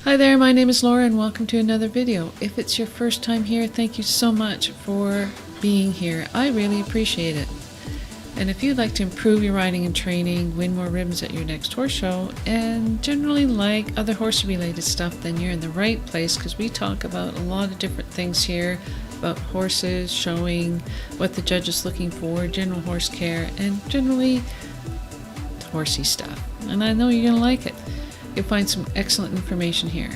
Hi there, my name is Laura and welcome to another video. If it's your first time here, thank you so much for being here. I really appreciate it. And if you'd like to improve your riding and training, win more ribbons at your next horse show, and generally like other horse related stuff, then you're in the right place, because we talk about a lot of different things here about horses, showing what the judge is looking for, general horse care, and generally horsey stuff. And I know you're going to like it. You'll find some excellent information here.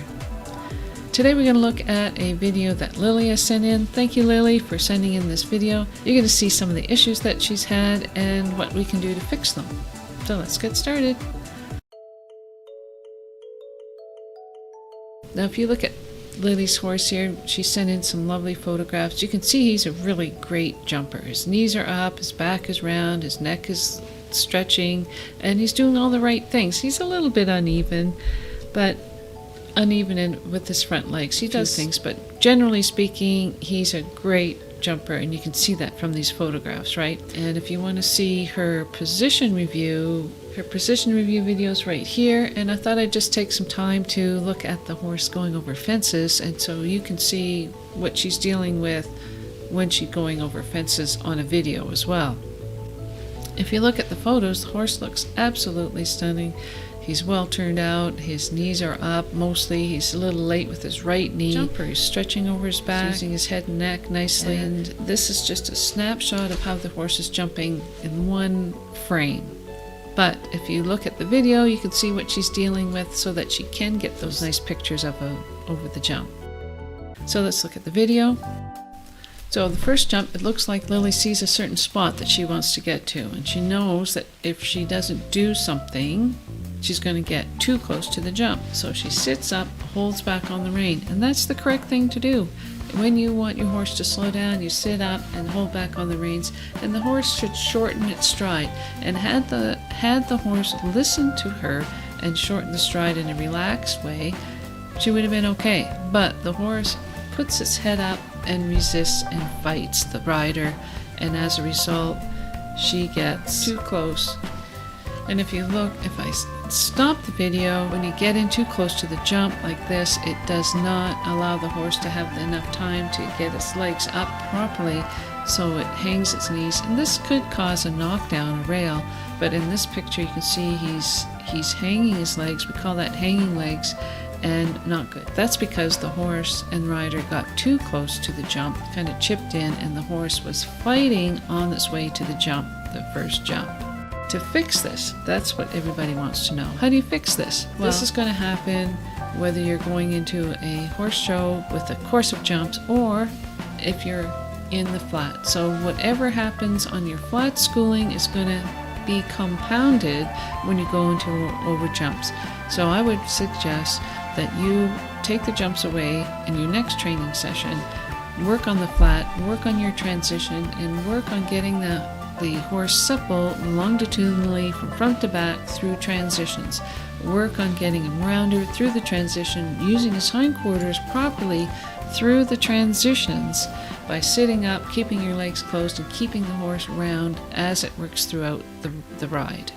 Today we're going to look at a video that Lily has sent in. Thank you, Lily, for sending in this video. You're going to see some of the issues that she's had and what we can do to fix them. So let's get started. Now if you look at Lily's horse here, she sent in some lovely photographs. You can see he's a really great jumper. His knees are up, his back is round, his neck is stretching, and he's doing all the right things. He's a little bit uneven, but with his front legs. He does things, but generally speaking, he's a great jumper, and you can see that from these photographs, right? And if you want to see her position review video is right here, and I thought I'd just take some time to look at the horse going over fences, and so you can see what she's dealing with when she's going over fences on a video as well. If you look at the photos, the horse looks absolutely stunning. He's well turned out, his knees are up mostly, he's a little late with his right knee. Jumper is stretching over his back, using his head and neck nicely, and this is just a snapshot of how the horse is jumping in one frame. But if you look at the video, you can see what she's dealing with so that she can get those nice pictures of over the jump. So let's look at the video. So the first jump, it looks like Lily sees a certain spot that she wants to get to, and she knows that if she doesn't do something, she's going to get too close to the jump. So she sits up, holds back on the rein, and that's the correct thing to do. When you want your horse to slow down, you sit up and hold back on the reins, and the horse should shorten its stride. And had the horse listened to her and shortened the stride in a relaxed way, she would have been okay. But the horse puts its head up and resists and fights the rider, and as a result she gets too close. And if you look, if I stop the video, when you get in too close to the jump like this, it does not allow the horse to have enough time to get its legs up properly, so it hangs its knees, and this could cause a knockdown, a rail. But in this picture you can see he's hanging his legs. We call that hanging legs, and not good. That's because the horse and rider got too close to the jump, kind of chipped in, and the horse was fighting on its way to the jump, the first jump. To fix this, that's what everybody wants to know. How do you fix this? Well, this is going to happen whether you're going into a horse show with a course of jumps or if you're in the flat. So whatever happens on your flat schooling is going to be compounded when you go into over jumps. So I would suggest that you take the jumps away in your next training session, work on the flat, work on your transition, and work on getting the horse supple longitudinally from front to back through transitions. Work on getting him rounder through the transition, using his hindquarters properly through the transitions by sitting up, keeping your legs closed, and keeping the horse round as it works throughout the ride.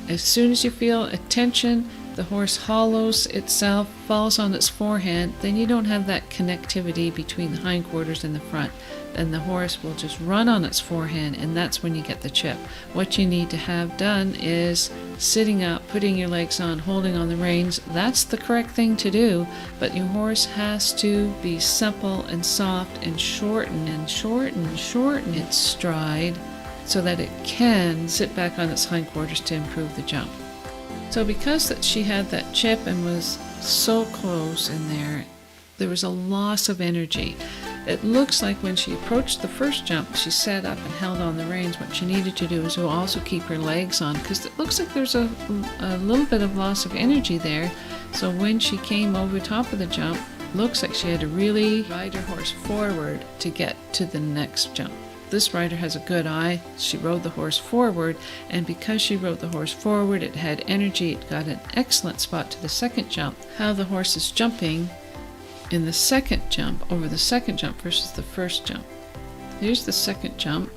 As soon as you feel a tension, the horse hollows itself, falls on its forehand, then you don't have that connectivity between the hindquarters and the front. Then the horse will just run on its forehand, and that's when you get the chip. What you need to have done is sitting up, putting your legs on, holding on the reins. That's the correct thing to do, but your horse has to be supple and soft and shorten its stride so that it can sit back on its hindquarters to improve the jump. So because that she had that chip and was so close in there was a loss of energy. It looks like when she approached the first jump, she sat up and held on the reins. What she needed to do is to also keep her legs on, because it looks like there's a little bit of loss of energy there. So when she came over top of the jump, looks like she had to really ride her horse forward to get to the next jump. This rider has a good eye. She rode the horse forward, and because she rode the horse forward, it had energy. It got an excellent spot to the second jump. How the horse is jumping in the second jump, over the second jump versus the first jump. Here's the second jump.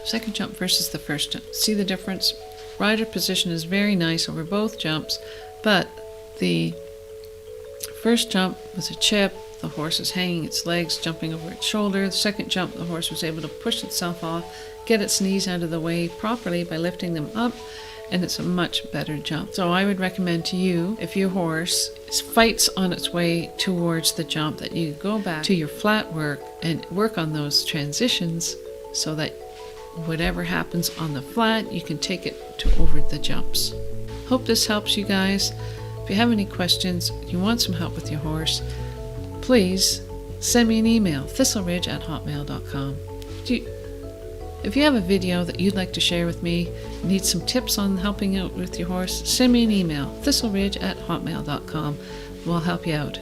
Second jump versus the first jump. See the difference? Rider position is very nice over both jumps, but The first jump was a chip. The horse is hanging its legs, jumping over its shoulder. The second jump, the horse was able to push itself off, get its knees out of the way properly by lifting them up, and it's a much better jump. So I would recommend to you, if your horse fights on its way towards the jump, that you go back to your flat work and work on those transitions so that whatever happens on the flat, you can take it to over the jumps. Hope this helps you guys. If you have any questions, you want some help with your horse, please send me an email, thistleridge@hotmail.com. If you have a video that you'd like to share with me, need some tips on helping out with your horse, send me an email, thistleridge@hotmail.com. We'll help you out.